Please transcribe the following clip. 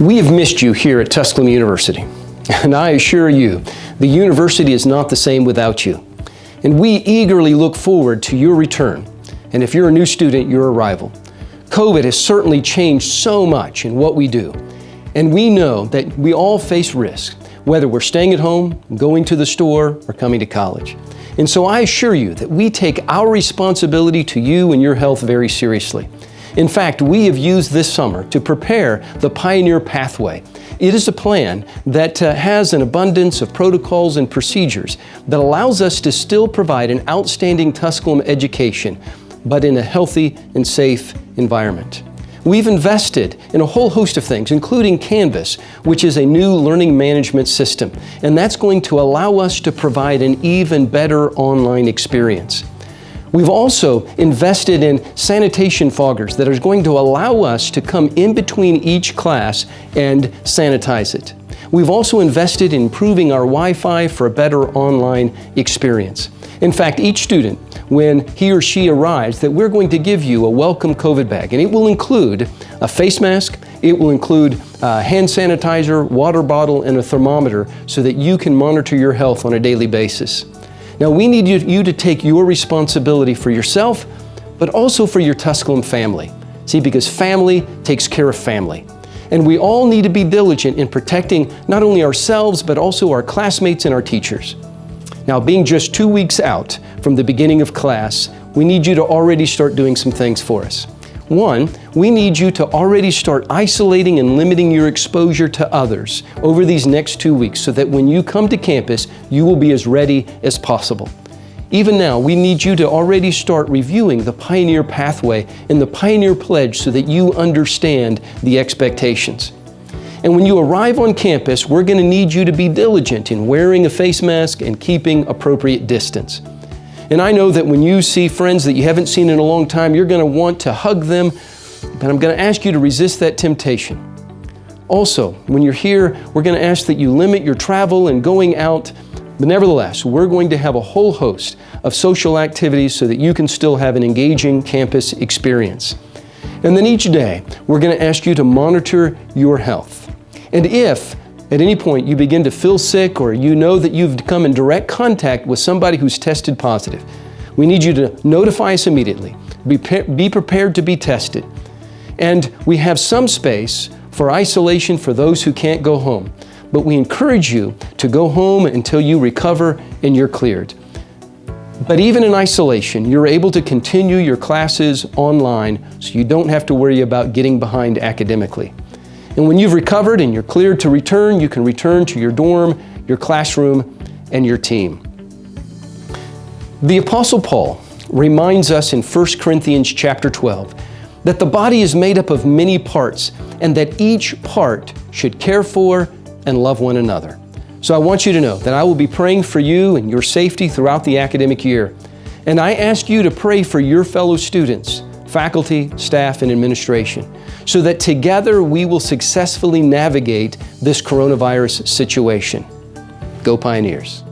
We have missed you here at Tusculum University, and I assure you, the university is not the same without you. And we eagerly look forward to your return, and if you're a new student, your arrival. COVID has certainly changed so much in what we do, and we know that we all face risk, whether we're staying at home, going to the store, or coming to college. And so I assure you that we take our responsibility to you and your health very seriously. In fact, we have used this summer to prepare the Pioneer Pathway. It is a plan that has an abundance of protocols and procedures that allows us to still provide an outstanding Tusculum education, but in a healthy and safe environment. We've invested in a whole host of things, including Canvas, which is a new learning management system, and that's going to allow us to provide an even better online experience. We've also invested in sanitation foggers that are going to allow us to come in between each class and sanitize it. We've also invested in improving our Wi-Fi for a better online experience. In fact, each student, when he or she arrives, that we're going to give you a welcome COVID bag, and it will include a face mask, it will include a hand sanitizer, water bottle, and a thermometer so that you can monitor your health on a daily basis. Now, we need you to take your responsibility for yourself, but also for your Tusculum family. See, because family takes care of family. And we all need to be diligent in protecting not only ourselves, but also our classmates and our teachers. Now, being just 2 weeks out from the beginning of class, we need you to already start doing some things for us. One, we need you to already start isolating and limiting your exposure to others over these next 2 weeks so that when you come to campus, you will be as ready as possible. Even now, we need you to already start reviewing the Pioneer Pathway and the Pioneer Pledge so that you understand the expectations. And when you arrive on campus, we're going to need you to be diligent in wearing a face mask and keeping appropriate distance. And I know that when you see friends that you haven't seen in a long time, you're going to want to hug them, but I'm going to ask you to resist that temptation. Also, when you're here, we're going to ask that you limit your travel and going out, but nevertheless, we're going to have a whole host of social activities so that you can still have an engaging campus experience. And then each day, we're going to ask you to monitor your health. And if at any point you begin to feel sick or you know that you've come in direct contact with somebody who's tested positive, we need you to notify us immediately. Be prepared to be tested. And we have some space for isolation for those who can't go home. But we encourage you to go home until you recover and you're cleared. But even in isolation, you're able to continue your classes online so you don't have to worry about getting behind academically. And when you've recovered and you're cleared to return, you can return to your dorm, your classroom, and your team. The Apostle Paul reminds us in 1 Corinthians chapter 12 that the body is made up of many parts and that each part should care for and love one another. So I want you to know that I will be praying for you and your safety throughout the academic year. And I ask you to pray for your fellow students, faculty, staff, and administration, so that together we will successfully navigate this coronavirus situation. Go Pioneers!